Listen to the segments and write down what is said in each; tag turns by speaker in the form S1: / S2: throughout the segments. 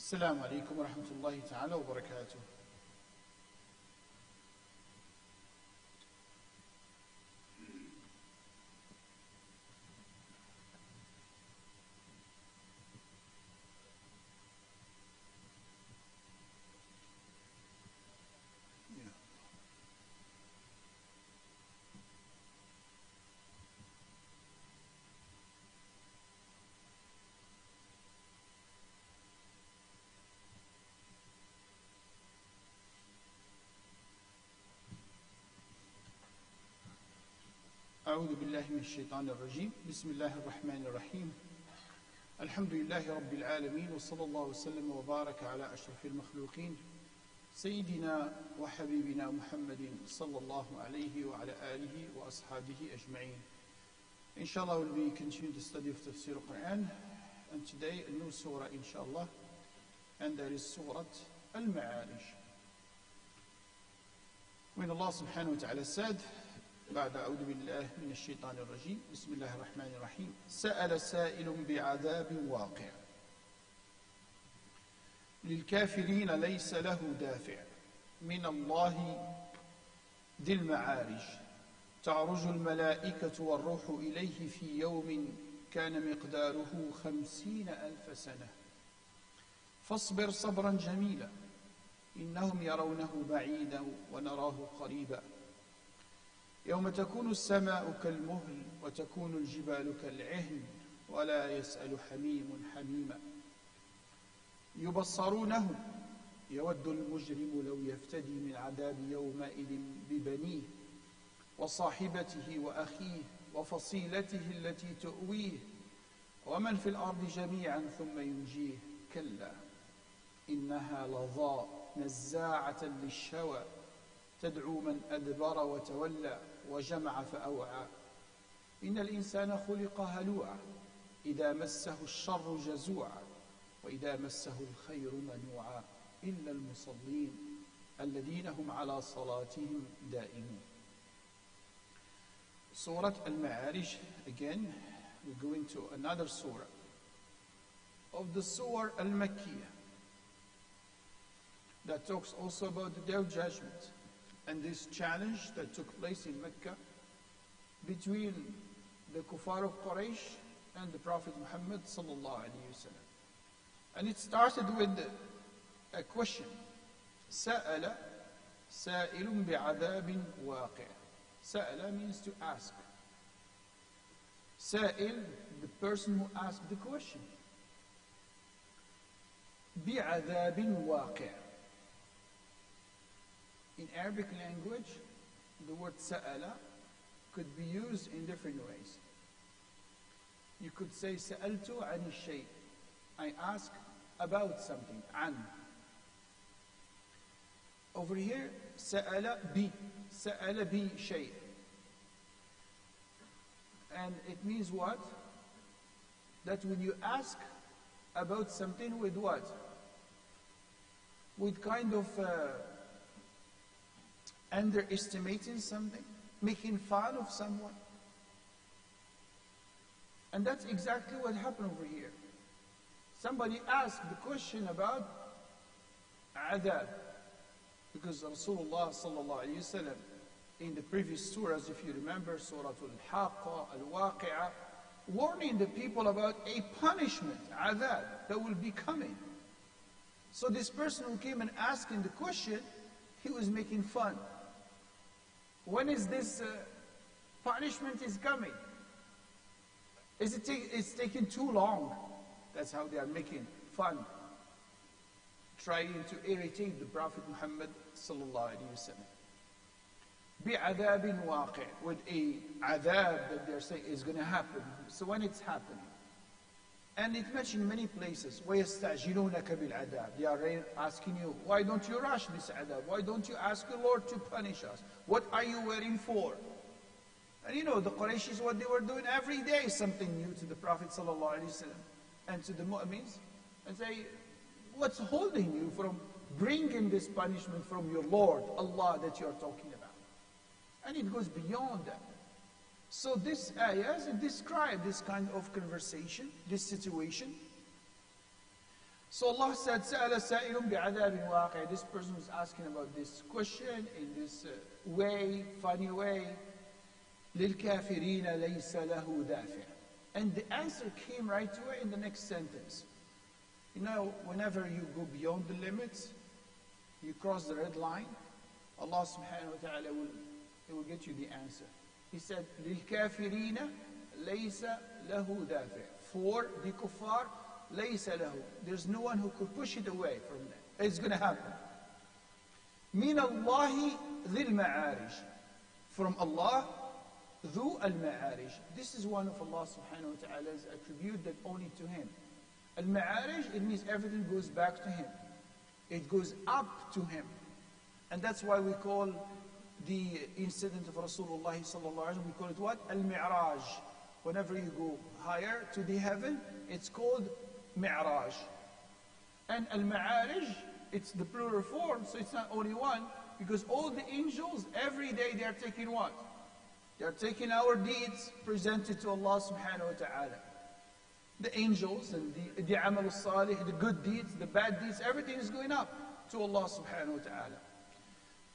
S1: السلام عليكم ورحمة الله تعالى وبركاته. أعوذ بالله من الشيطان الرجيم. بسم الله الرحمن الرحيم. الحمد لله رب العالمين، وصلى الله وسلم وبارك على أشرف المخلوقين سيدنا وحبيبنا محمد صلى الله عليه وعلى آله وأصحابه أجمعين. Inshallah, we'll be continuing the study of Tafseer Quran, and today a new surah, inshallah, and that is Surah Al-Maarej. When Allah subhanahu wa ta'ala said, بعد أعوذ بالله من الشيطان الرجيم بسم الله الرحمن الرحيم سأل سائل بعذاب واقع للكافرين ليس له دافع من الله ذي المعارج تعرج الملائكة والروح إليه في يوم كان مقداره 50,000 سنة فاصبر صبرا جميلا إنهم يرونه بعيدا ونراه قريبا يوم تكون السماء كالمهل وتكون الجبال كالعهن ولا يسأل حميم حميما يبصرونهم يود المجرم لو يفتدي من عذاب يومئذ ببنيه وصاحبته وأخيه وفصيلته التي تؤويه ومن في الأرض جميعا ثم ينجيه كلا إنها لظى نزاعة للشوى تدعو من أدبر وتولى وجمع فأوعى إن الإنسان خلق هلوعا إذا مسه الشر جزوعا وإذا مسه الخير منوعا إلا المصلين الذين هم على صلاتهم دائمون. Surah Al-Maarej, again we're going to another surah of the Surah Al-Makkiyah that talks also about the Day of Judgment and this challenge that took place in Mecca between the Kuffar of Quraysh and the Prophet Muhammad sallallahu alaihi wasallam. And it started with a question. سأل سائل بعذاب واقع. سأل means to ask. سائل, the person who asked the question. بعذاب واقع. In Arabic language, the word sa'ala could be used in different ways. You could say sa'altu ani shay. I ask about something. An. Over here, sa'ala bi. Sa'ala bi shay. And it means what? That when you ask about something with what? With kind of underestimating something, making fun of someone. And that's exactly what happened over here. Somebody asked the question about adab, because Rasulullah sallallahu alaihi wasallam in the previous surahs, if you remember, Surah Al-Haqqa, Al-Waqi'ah, warning the people about a punishment, adab, that will be coming. So this person who came and asking the question, he was making fun. When is this punishment is coming? It's taking too long. That's how they are making fun, trying to irritate the Prophet Muhammad sallallahu alaihi wasallam. بِعَذَابٍ وَاقِعٍ, with a adab that they're saying is going to happen. So when it's happening, and it mentioned in many places, وَيَسْتَعْجِلُونَكَ بِالْعَذَابِ, they are asking you, why don't you rush this adab? Why don't you ask your Lord to punish us? What are you waiting for? And you know, the Qurayshis, what they were doing every day, something new to the Prophet ﷺ and to the mu'mins, and say, what's holding you from bringing this punishment from your Lord, Allah, that you are talking about? And it goes beyond that. So this ayahs describe this kind of conversation, this situation. So Allah said, سأل سائل بعذاب واقع. This person was asking about this question in this way, funny way. للكافرين ليس له دافع. And the answer came right away in the next sentence. You know, whenever you go beyond the limits, you cross the red line, Allah subhanahu wa ta'ala will get you the answer. He said, للكافرين ليس له دافع. For the kuffar, ليس له. There's no one who could push it away from that. It's going to happen. من الله ذي المعارج. From Allah, ذو المعارج. This is one of Allah subhanahu wa ta'ala's attribute that only to Him. Al-Maarej, it means everything goes back to Him. It goes up to Him. And that's why we call the incident of Rasulullah sallallahu alaihi wasallam, we call it what? Al-Mi'raj. Whenever you go higher to the heaven, it's called Mi'raj. And Al-Maarej, it's the plural form, so it's not only one, because all the angels, every day they are taking what? They are taking our deeds presented to Allah subhanahu wa ta'ala. The angels and the amal al-salih, the good deeds, the bad deeds, everything is going up to Allah subhanahu wa ta'ala.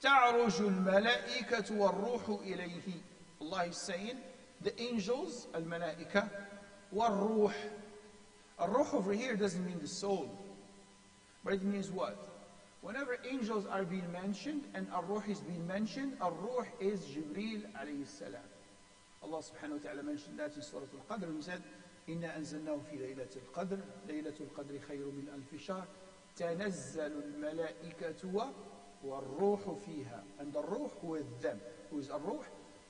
S1: تعرج الملائكة والروح إليه. Allah is saying, the angels, al-malaika, والروح. Al-ruh over here doesn't mean the soul, but it means what? Whenever angels are being mentioned and al-ruh is being mentioned, al-ruh is Jibreel alayhi salam. Allah subhanahu wa ta'ala mentioned that in Surah Al-Qadr, and He said, إنا أنزلناه في ليلة القدر ليلة القدر خير من ألف شهر تنزل الملائكة والروح فيها. And the ruh with them. Who is الروح?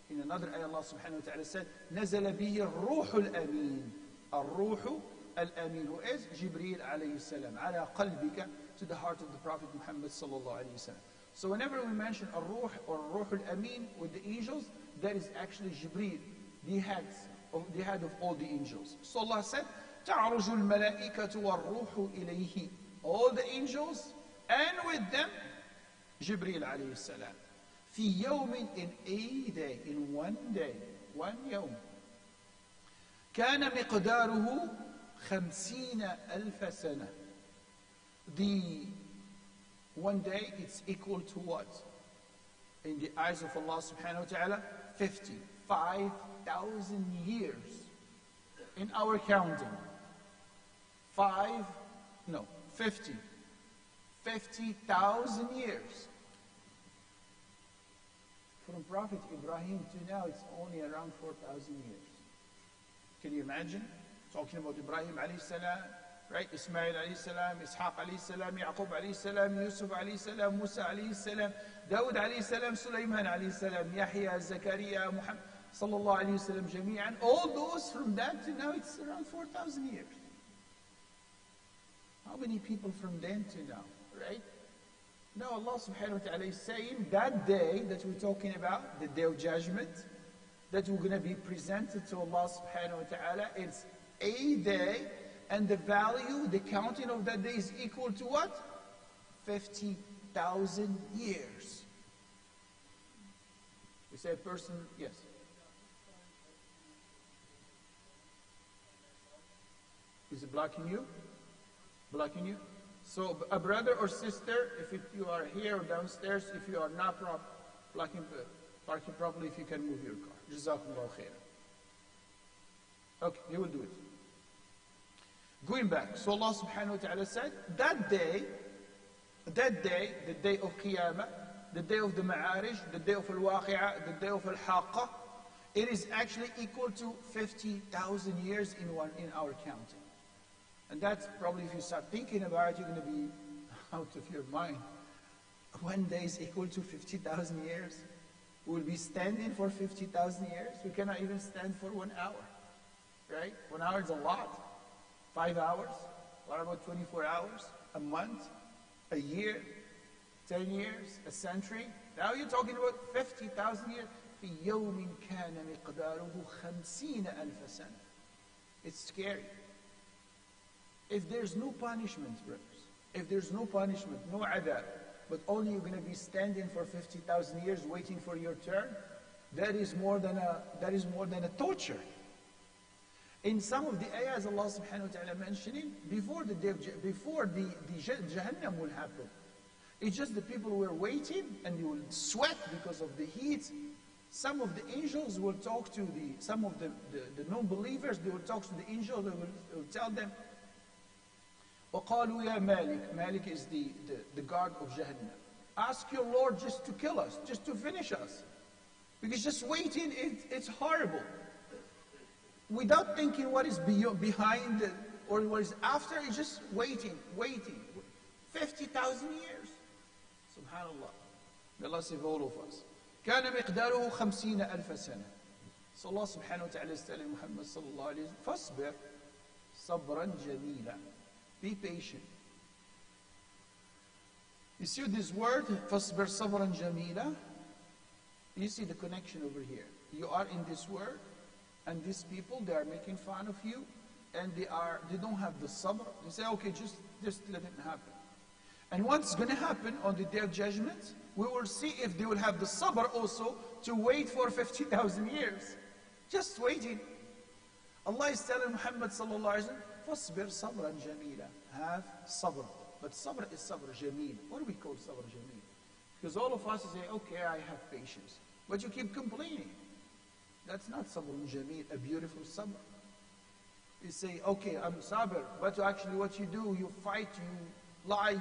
S1: In another ayah Allah subhanahu wa ta'ala said نزل به الروح الأمين. الروح الأمين, who is Jibreel alayhi salam, على قلبك, to the heart of the Prophet Muhammad sallallahu alayhi wasallam. So whenever we mention الروح or الروح الأمين with the angels, that is actually Jibreel, the head of all the angels. So Allah said, تعرج الملائكة والروح إليه. All the angels, and with them, Jibreel alayhi salam. في يوم, in a day, in one day, one يوم. كان مقداره 50,000 سنة. The one day, it's equal to what? In the eyes of Allah subhanahu wa ta'ala, 55,000 years. In our counting, 50,000 years. From Prophet Ibrahim to now, it's only around 4,000 years. Can you imagine? Talking about Ibrahim alayhi salam, right? Ismail alayhi salam, Ishaq alayhi salam, Yaqub alayhi salam, Yusuf alayhi salam, Musa alayhi salam, Dawud alayhi salam, Sulaiman alayhi salam, Yahya, Zakaria, Muhammad sallallahu alayhi wasallam jami'an. All those from that to now, it's around 4,000 years. How many people from then to now, right? Now Allah subhanahu wa ta'ala is saying that day that we're talking about, the day of judgment, that we're going to be presented to Allah subhanahu wa ta'ala, it's a day, and the value, the counting of that day is equal to what? 50,000 years. We say a person, yes. Is it blocking you? Blocking you? So a brother or sister, if you are here or downstairs, if you are not parking properly, if you can move your car. Jazakumullah khair. Okay, you will do it. Going back, so Allah subhanahu wa ta'ala said, that day, the day of Qiyamah, the day of the Maarej, the day of Al-Waqi'ah, the day of Al-Haqqa, it is actually equal to 50,000 years in our counting. And that's probably, if you start thinking about it, you're going to be out of your mind. One day is equal to 50,000 years. We'll be standing for 50,000 years. We cannot even stand for 1 hour, right? 1 hour is a lot. 5 hours, what about 24 hours, a month, a year, 10 years, a century? Now you're talking about 50,000 years. في يوم كان مقداره 50,000 سنة. It's scary. If there's no punishment, brothers, if there's no punishment, no adab, but only you're going to be standing for 50,000 years waiting for your turn, that is more than a torture. In some of the ayahs, Allah subhanahu wa ta'ala mentioning, before the Jahannam will happen. It's just the people were waiting and they will sweat because of the heat. Some of the angels will talk to some of the non-believers, they will talk to the angels, they will tell them, وَقَالُوا يَا مَالِك. Malik is the guard of Jahannam. Ask your Lord just to kill us, just to finish us. Because just waiting, it's horrible. Without thinking what is behind it or what is after, it's just waiting. 50,000 years. Subhanallah. May Allah save all of us. كان مقداره 50,000 سنة. So Allah subhanahu wa ta'ala is telling Muhammad sallallahu alayhi wa sallam, فَاصْبِرْ صَبْرًا جَمِيلًا. Be patient. You see this word, فَاصْبِرْ صَبْرًا جَمِيلًا? You see the connection over here. You are in this word, and these people, they are making fun of you, and they don't have the sabr. They say, okay, just let it happen. And what's going to happen on the day of judgment, we will see if they will have the sabr also to wait for 50,000 years. Just waiting. Allah is telling Muhammad sallallahu alayhi wa sallam, فَاصْبِرْ صَبْرًا جَمِيلًا. Have sabr. But sabr is sabr jameel. What do we call sabr jameel? Because all of us say, okay, I have patience. But you keep complaining. That's not sabr jameel, a beautiful sabr. You say, okay, I'm sabr, but actually what you do, you fight, you lie,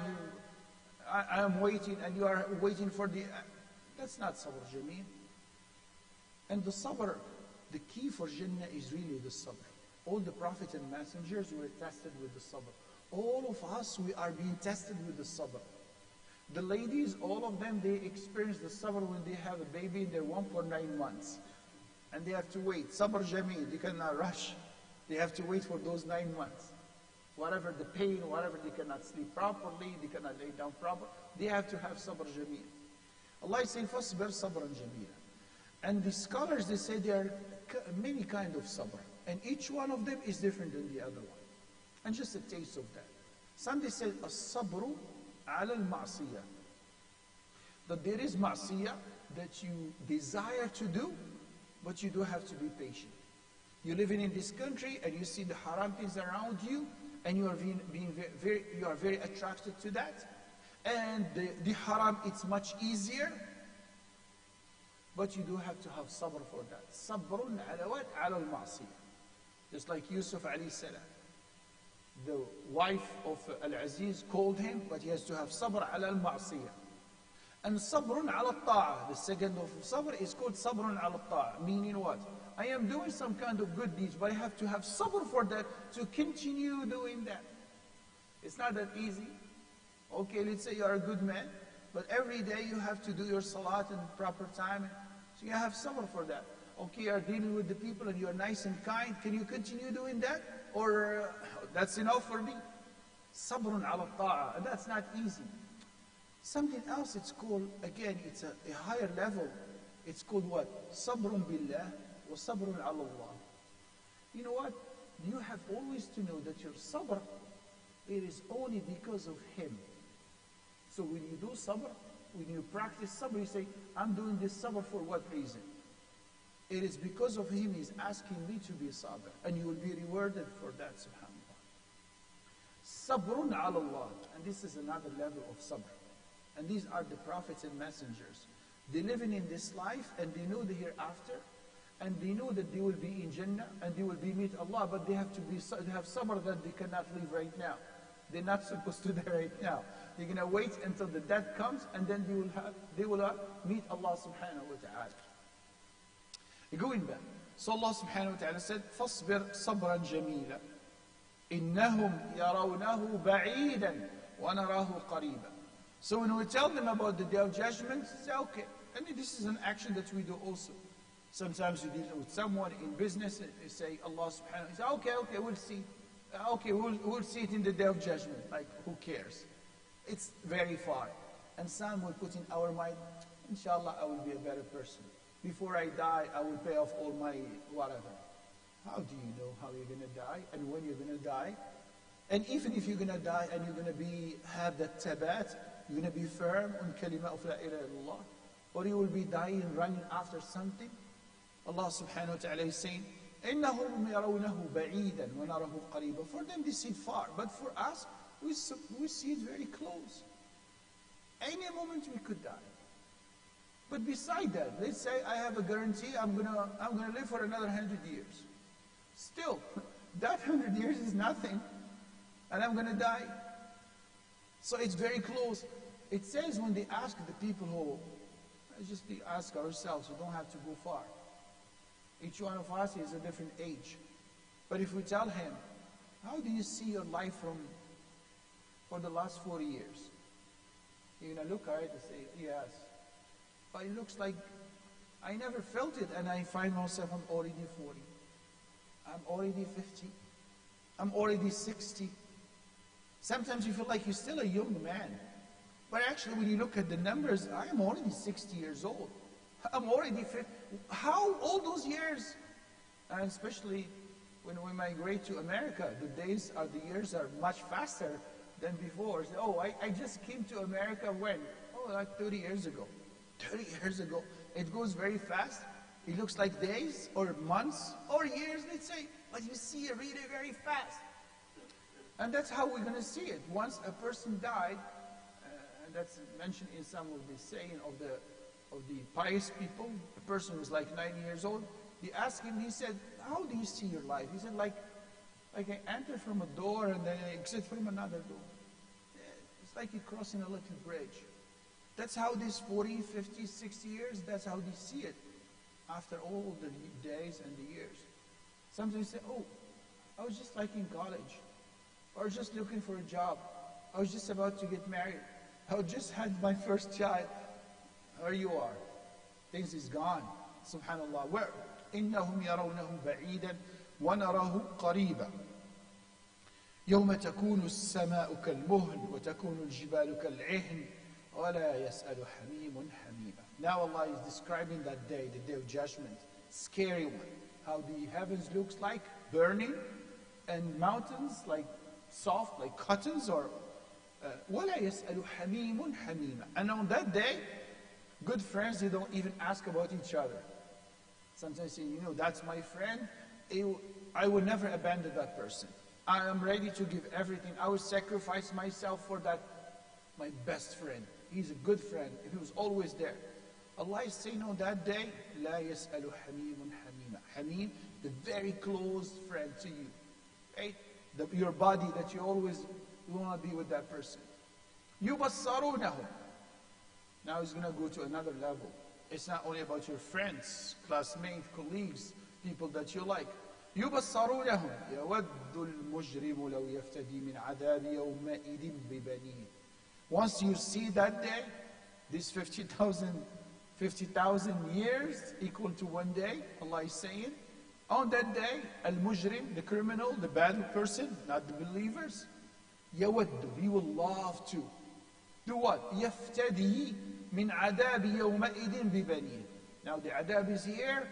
S1: I am waiting, and you are waiting for that's not sabr jameel. And the sabr, the key for Jannah is really the sabr. All the prophets and messengers were tested with the sabr. All of us, we are being tested with the sabr. The ladies, all of them, they experience the sabr when they have a baby and they're 1 for 9 months. And they have to wait. Sabr jameel, they cannot rush. They have to wait for those 9 months. Whatever the pain, whatever, they cannot sleep properly, they cannot lay down properly. They have to have sabr jameel. Allah is saying, فَاصْبِرْ صَبْرًا جَمِيلًا. And the scholars, they say there are many kinds of sabr. And each one of them is different than the other one. And just a taste of that. Some they say, الصبر على المعصية. That there is ma'siyah that you desire to do, but you do have to be patient. You're living in this country and you see the haram things around you, and you are very attracted to that. And the haram, it's much easier, but you do have to have sabr for that. Sabrun ala what? Ala al-ma'siyah. Just like Yusuf alayhi salam. The wife of Al-Aziz called him, but he has to have sabr ala al-ma'siyah. And sabrun ala al-ta'ah. The second of sabr is called sabrun ala al-ta'ah. Meaning what? I am doing some kind of good deeds, but I have to have sabr for that to continue doing that. It's not that easy. Okay, let's say you are a good man, but every day you have to do your salat in proper time. So you have sabr for that. Okay, you are dealing with the people and you are nice and kind. Can you continue doing that? Or that's enough for me? Sabrun ala ta'ah. And that's not easy. Something else, it's called, again, it's a higher level. It's called what? Sabrun billah wa sabrun ala Allah. You know what? You have always to know that your sabr, it is only because of Him. So when you do sabr, when you practice sabr, you say, I'm doing this sabr for what reason? It is because of Him, He's asking me to be sabr. And you will be rewarded for that, subhanAllah. Sabrun ala Allah. And this is another level of sabr. And these are the prophets and messengers. They living in this life and they know the hereafter. And they know that they will be in Jannah and they will be meet Allah. But they have sabr that they cannot live right now. They're not supposed to die right now. They're going to wait until the death comes and then they will meet Allah subhanahu wa ta'ala. Going back. So Allah subhanahu wa ta'ala said, فَاصْبِرْ صَبْرًا جَمِيلًا إِنَّهُمْ يَرَوْنَهُ بَعِيدًا وَنَرَاهُ قَرِيبًا. So when we tell them about the Day of Judgment, say, okay. And this is an action that we do also. Sometimes you deal with someone in business, you say, Allah subhanahu wa ta'ala, say, okay, we'll see. Okay, we'll see it in the Day of Judgment. Like, who cares? It's very far. And some will put in our mind, inshallah, I will be a better person. Before I die, I will pay off all my whatever. How do you know how you're going to die and when you're going to die? And even if you're going to die and you're going to have that tabat, you're going to be firm on kalima of la ilaha illallah, or you will be dying running after something. Allah subhanahu wa ta'ala is saying, إنهم يرونه بعيدا ونراه قريبا. For them they see it far, but for us we see it very close. Any moment we could die. But beside that, let's say I have a guarantee I'm gonna live for another 100 years. Still, that 100 years is nothing, and I'm gonna die. So it's very close. It says when they ask the people who, just ask ourselves, we don't have to go far. Each one of us is a different age. But if we tell him, how do you see your life for the last 40 years? You're gonna look at it and say, yes. But it looks like I never felt it, and I find myself I'm already 40. I'm already 50. I'm already 60. Sometimes you feel like you're still a young man. But actually, when you look at the numbers, I am already 60 years old. I'm already 50. How all those years? And especially when we migrate to America, the years are much faster than before. So, oh, I just came to America when? Oh, like 30 years ago. 30 years ago. It goes very fast. It looks like days or months or years, let's say, but you see it really very fast. And that's how we're going to see it. Once a person died, and that's mentioned in some of the saying of the pious people, a person was like 90 years old, he asked him, he said, how do you see your life? He said, like I enter from a door and then I exit from another door. It's like you're crossing a little bridge. That's how these 40, 50, 60 years, that's how they see it after all the days and the years. Sometimes they say, oh, I was just like in college, or just looking for a job. I was just about to get married. I just had my first child. There you are. Things is gone. Subhanallah. Where? إنهم يرونه بعيدا ونراه قريبا. يوم تكون السماء كالمهل وتكون الجبال كالعهن ولا يسأل حميم حميما. Now Allah is describing that day, the day of judgment, scary one. How the heavens looks like, burning, and mountains like soft, like cottons, or ولا يسأل حميم حميما. And on that day, good friends, they don't even ask about each other. Sometimes say, you know, that's my friend. I will never abandon that person. I am ready to give everything. I will sacrifice myself for that, my best friend. He's a good friend. He was always there. Allah is saying on that day, لا يسأل حميم حميما. Hamim, the very close friend to you. Right? Your body that you always want to be with that person. يبصرونهم. Now he's going to go to another level. It's not only about your friends, classmates, colleagues, people that you like. يبصرونهم يود المجرم لو يفتدي من عذاب يومئذ ببنيه. Once you see that day, this 50,000 years equal to one day, Allah is saying, on that day, al-mujrim, the criminal, the bad person, not the believers, يود, he will love to. Do what? يفتدي من عذاب يومئذ ببنيه. Now the adab is here,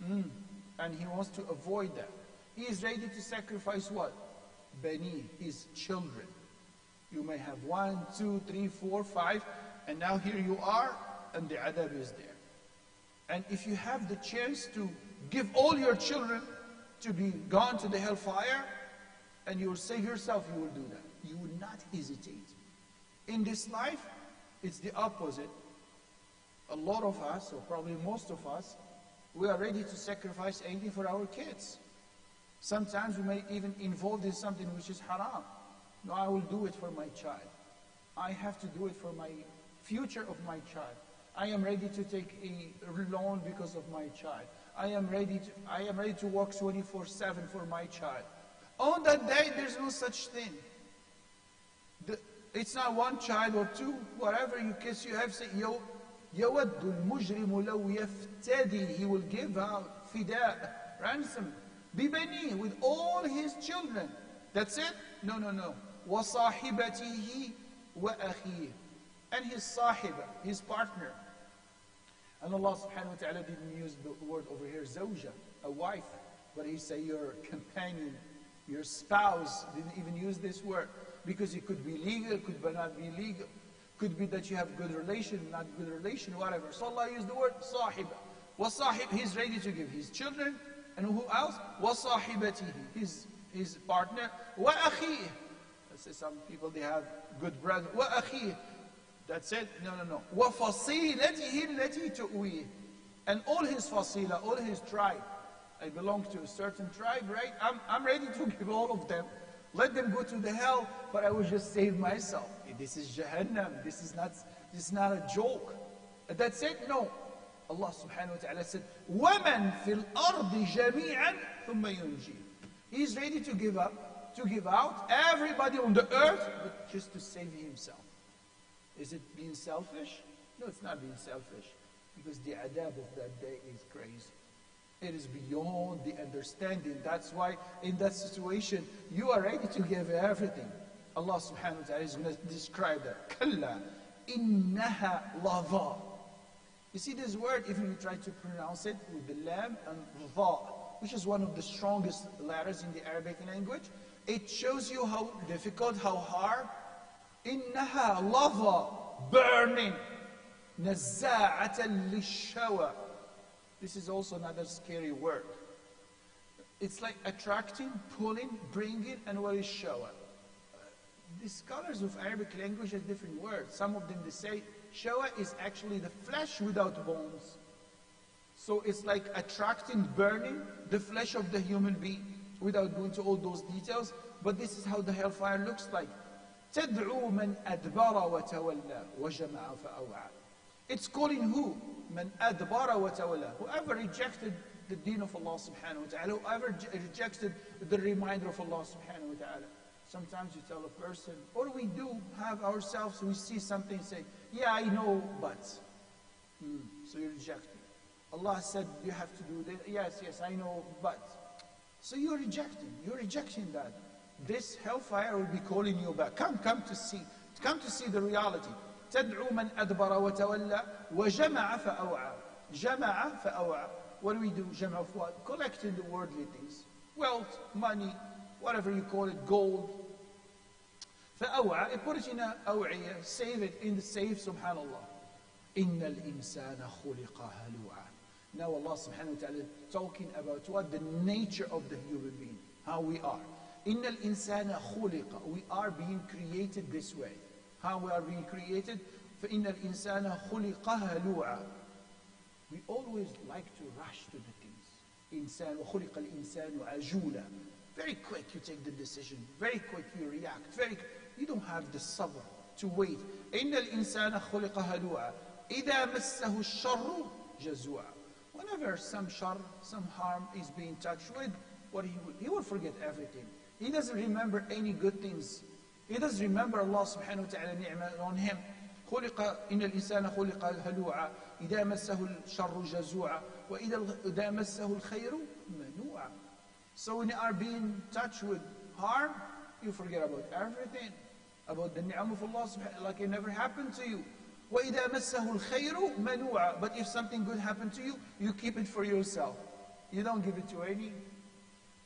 S1: and he wants to avoid that. He is ready to sacrifice what? Bani, his children. You may have 1, 2, 3, 4, 5, and now here you are, and the adab is there. And if you have the chance to give all your children to be gone to the hellfire, and you will save yourself, you will do that. You will not hesitate. In this life, it's the opposite. A lot of us, or probably most of us, we are ready to sacrifice anything for our kids. Sometimes we may even involved in something which is haram. No, I will do it for my child. I have to do it for my future of my child. I am ready to take a loan because of my child. I am ready to work 24/7 for my child. On that day, there's no such thing. It's not one child or two, whatever you kiss, you have to say, يود المجرم لو يفتدي. He will give out fida, ransom, ببنيه, with all his children. That's it? No, no, no. وصاحبته وأخيه. And his sahiba, his partner. And Allah subhanahu wa ta'ala didn't use the word over here, zawja, a wife, but he said your companion, your spouse, didn't even use this word. Because it could be legal, could not be legal. Could be that you have good relation, not good relation, whatever. So Allah used the word sahiba. Was sahib, he's ready to give his children, And who else? وَصَاحِبَتِهِ, his partner. وَأَخِيهِ. Let's say some people, they have good brother. وَأَخِيهِ. That's it? No. وَفَصِيلَتِهِ الَّتِي تُؤْوِيهِ. And all his fasila, all his tribe. I belong to a certain tribe, right? I'm ready to give all of them. Let them go to the hell, but I will just save myself. This is Jahannam. This is not a joke. That's it? No. Allah subhanahu wa ta'ala said, وَمَنْ فِي الْأَرْضِ جَمِيعًا ثُمَّ يُنْجِي. He's ready to give up, to give out everybody on the earth, but just to save himself. Is it being selfish? No, it's not being selfish. Because the adab of that day is crazy. It is beyond the understanding. That's why in that situation, you are ready to give everything. Allah subhanahu wa ta'ala is going to describe that. كَلَّا إِنَّهَا لَظَى. You see this word, if you try to pronounce it with the lam and dha, which is one of the strongest letters in the Arabic language, it shows you how difficult, how hard. إِنَّهَا لَظَى, burning. نَزَّاعَةً لِلشَّوَى. This is also another scary word. It's like attracting, pulling, bringing, and what is shawa? The scholars of Arabic language have different words. Some of them, they say, shawa is actually the flesh without bones. So it's like attracting, burning the flesh of the human being, without going to all those details. But this is how the hellfire looks like. تَدْعُو مَنْ أَدْبَرَ وَتَوَلَّى وَجَمَعَ فَأَوْعَى. It's calling who? Man adbara wa tawalla. Whoever rejected the deen of Allah subhanahu wa ta'ala, whoever rejected the reminder of Allah subhanahu wa ta'ala. Sometimes you tell a person, or we do have ourselves, we see something, say, yeah, I know, but. So you reject it. Allah said, you have to do this. Yes, I know, but. So you're rejecting that. This hellfire will be calling you back. Come to see the reality. تدعو من أدبر وتولى وجمع فأوعى. جمع فأوعى. What do we do? جمع of what? Collecting the worldly things. Wealth, money, whatever you call it, gold. فأوعى. Put it in a أوعية. Save it in the safe, subhanallah. إن الإنسان خلق هلوعا. Now Allah subhanahu wa ta'ala talking about what? The nature of the human being. How we are. إن الإنسان خلق. We are being created this way. How we are being created? فَإِنَّ الْإِنسَانَ خُلِقَ هَلُوعًا. We always like to rush to the things. إِنسَانُ وَخُلِقَ الْإِنسَانُ عَجُولًا. Very quick you take the decision. Very quick you react. You don't have the sabr to wait. إِنَّ الْإِنسَانَ خُلِقَ هَلُوعًا. إِذَا مَسَّهُ الشَّرُّ جَزُوعًا. Whenever some shar, some harm is being touched with, he will forget everything. He doesn't remember any good things. He does remember Allah subhanahu wa ta'ala ni'mah on him. خلق إن الإنسان خلق هلوعا إذا مسه الشر جزوعا وإذا مسه الخير منوعا. So when you are being touched with harm, you forget about everything, about the ni'mah of Allah subhanahu wa ta'ala, like it never happened to you. وإذا مسه الخير منوعا. But if something good happened to you, you keep it for yourself. You don't give it to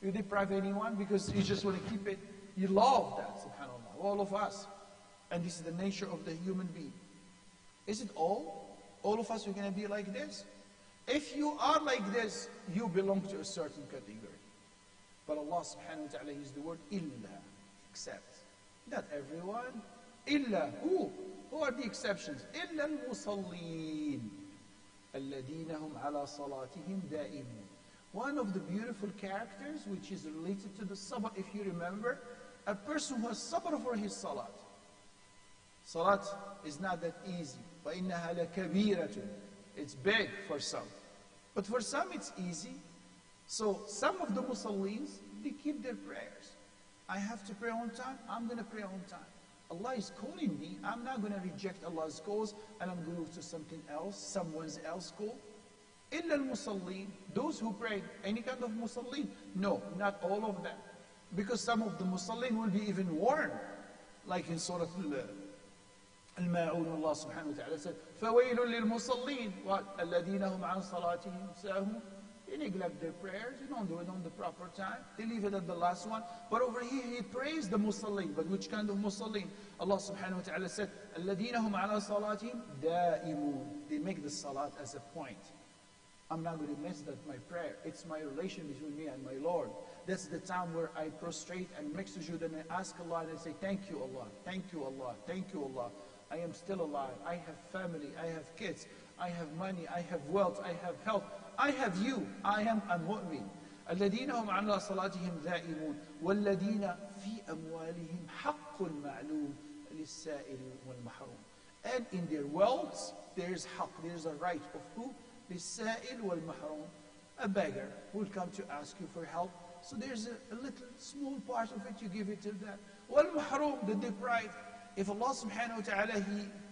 S1: you deprive anyone because you just want to keep it. You love that, subhanAllah. All of us. And this is the nature of the human being. Is it all? All of us are going to be like this? If you are like this, you belong to a certain category. But Allah subhanahu wa ta'ala used the word illa, except. Not everyone. Illa. Who? Who are the exceptions? Illa al-musallin. الَّذِينَ هُمْ عَلَى صَلَاتِهِمْ دَائِمُونَ. One of the beautiful characters which is related to the sabr, if you remember, a person who has sabr for his salat. Salat is not that easy. وَإِنَّهَا لَكَبِيرَةٌ. It's big for some. But for some it's easy. So some of the Muslims, they keep their prayers. I have to pray on time, I'm going to pray on time. Allah is calling me, I'm not going to reject Allah's calls and I'm going to go to something else, someone else's call. إِلَّا الْمُصَلِّينَ. Those who pray, any kind of Musallin? No, not all of them. Because some of the Musallin will be even warned. Like in Surah Al-Maarej, Allah subhanahu wa ta'ala said, فَوَيْلٌ لِلْمُصَلِّينَ. What? الَّذِينَ هُمْ عَنْ صَلَاتِهِمْ سَاهُونَ. They neglect their prayers, they don't do it on the proper time, they leave it at the last one. But over here, he praised the Musallin. But which kind of Musallin? Allah subhanahu wa ta'ala said, الَّذِينَ هُمْ عَلَى صَلَاتِهِمْ دَائِمُونَ. They make the salat as a point. I'm not going to miss that, my prayer. It's my relation between me and my Lord. That's the time where I prostrate and make sujood and I ask Allah and I say, thank you Allah, thank you Allah, thank you Allah. I am still alive. I have family, I have kids, I have money, I have wealth, I have health. I have you. I am a mu'min. الذين هم على صلاتهم دائمون والذين في أموالهم حق معلوم للسائل والمحروم. And in their wealth, there's haqq, there's a right of who? للسائل والمحروم. A beggar who will come to ask you for help. So there's a little small part of it, you give it to that. والمحروم, the deprived. If Allah subhanahu wa ta'ala,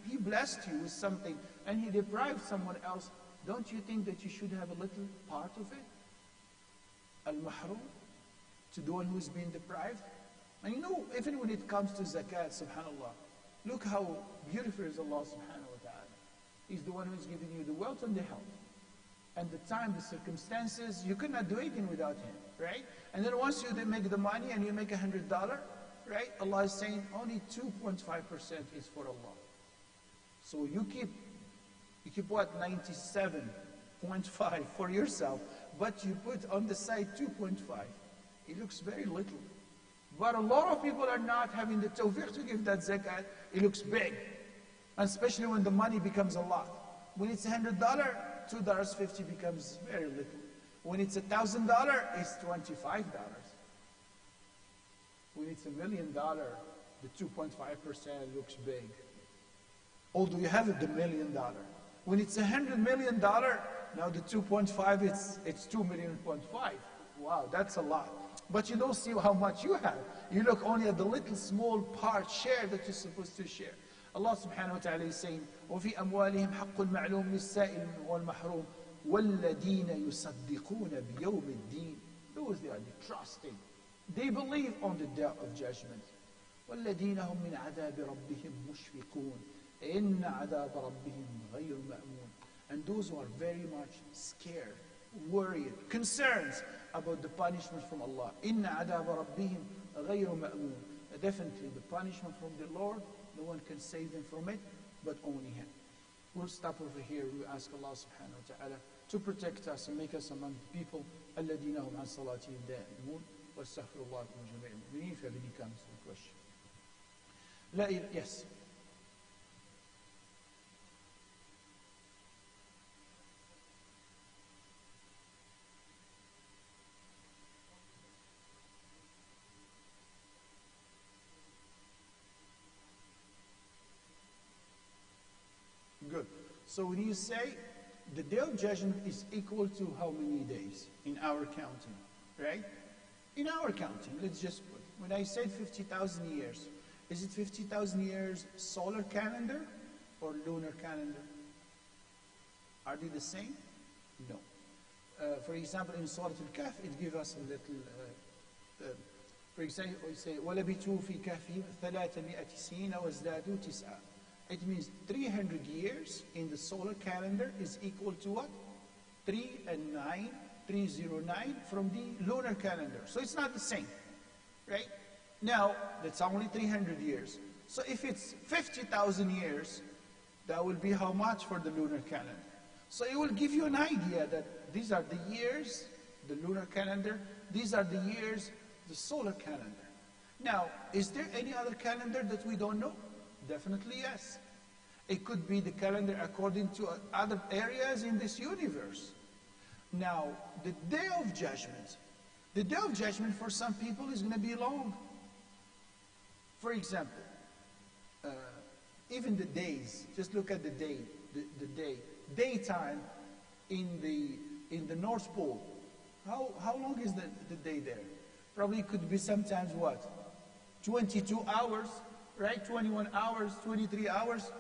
S1: He blessed you with something and He deprived someone else, don't you think that you should have a little part of it? Al-mahrum, to the one who's been deprived. And you know, even when it comes to zakat, subhanAllah, look how beautiful is Allah subhanahu wa ta'ala. He's the one who's giving you the wealth and the health. And the time, the circumstances, you cannot do anything without Him, right? And then once you make the money and you make $100, right? Allah is saying only 2.5% is for Allah. So you keep what, 97.5 for yourself, but you put on the side 2.5. It looks very little. But a lot of people are not having the tawfiq to give that zakat. It looks big. And especially when the money becomes a lot. When it's $100, $2.50 becomes very little. When it's $1,000, it's $25. When it's $1 million, the 2.5% looks big. Although you have the $1 million. When it's $100 million, now the 2.5, it's $2.5 million. Wow, that's a lot. But you don't see how much you have. You look only at the little small part share that you're supposed to share. Allah subhanahu wa ta'ala is saying, وَفِي أَمْوَالِهِمْ حَقٌّ مَعْلُومٌ لِلسَّائِلِ وَالْمَحْرُومِ وَالَّذِينَ يُصَدِّقُونَ بِيَوْمِ الدِّينِ. Those they are trusting. They believe on the day of judgment. وَالَّذِينَ هُمْ مِنْ عَذَابِ رَبِّهِمْ مُشْفِقُونَ إِنَّ عَذَابَ رَبِّهِمْ غَيْرُ مَأْمُونَ. And those who are very much scared, worried, concerned about the punishment from Allah. إِنَّ عَذَابَ رَبِّهِمْ غَيْرُ مَأْمُونَ. Definitely the punishment from the Lord, no one can save them from it, but only Him. We'll stop over here. We ask Allah subhanahu wa ta'ala to protect us and make us among the people الَّذِينَ هُمْ عَنْ صَلَاتِهِمْ دَائِمُونَ وَاسْتَغْفِرُ اللَّهَ لَكُمْ جَمِيعًا. We need if you have any comments or question. Yes. Good. So when you say the day of judgment is equal to how many days in our counting, right? In our counting, let's just put, when I said 50,000 years, is it 50,000 years solar calendar or lunar calendar? Are they the same? No. For example, in Surah Al-Kahf, it gives us a little, for example, we say, وَلَبِثُوا فِي كَهْفِهِمْ 300 سِنِينَ وَازْدَادُوا تِسْعًا. It means 300 years in the solar calendar is equal to what? 309 from the lunar calendar. So it's not the same, right? Now, that's only 300 years. So if it's 50,000 years, that will be how much for the lunar calendar? So it will give you an idea that these are the years, the lunar calendar, these are the years, the solar calendar. Now, is there any other calendar that we don't know? Definitely yes. It could be the calendar according to other areas in this universe. Now, the day of judgment for some people is going to be long. For example, even the days, just look at the day, daytime in the North Pole. How long is the day there? Probably could be sometimes what? 22 hours. Right? 21 hours, 23 hours.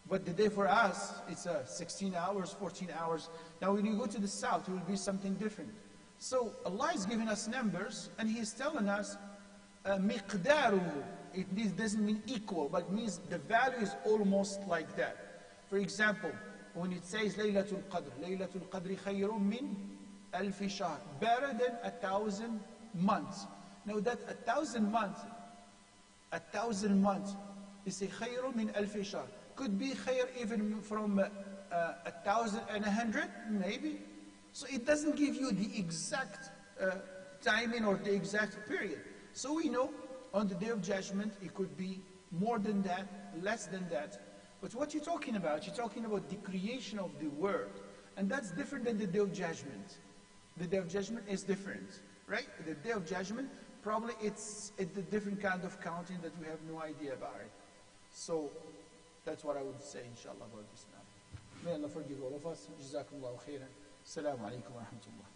S1: But the day for us, it's 16 hours, 14 hours. Now when you go to the south, it will be something different. So Allah is giving us numbers, and He is telling us, مِقْدَارُهُ. It doesn't mean equal, but means the value is almost like that. For example, when it says لَيْلَةُ الْقَدْرِ, لَيْلَةُ الْقَدْرِ خَيْرٌ مِّنْ أَلْفِ شَهْرٍ. Better than 1,000 months. Now that 1,000 months, 1,000 months is a khayr min alfi shahr. Could be khayr even from 1,100, maybe. So it doesn't give you the exact timing or the exact period. So we know on the Day of Judgment it could be more than that, less than that. But what you're talking about the creation of the world. And that's different than the Day of Judgment. The Day of Judgment is different, right? The Day of Judgment, probably it's a different kind of counting that we have no idea about it. So that's what I would say, inshallah, about this matter. May Allah forgive all of us. Jazakumullahu khairan. Assalamu alaikum wa rahmatullah.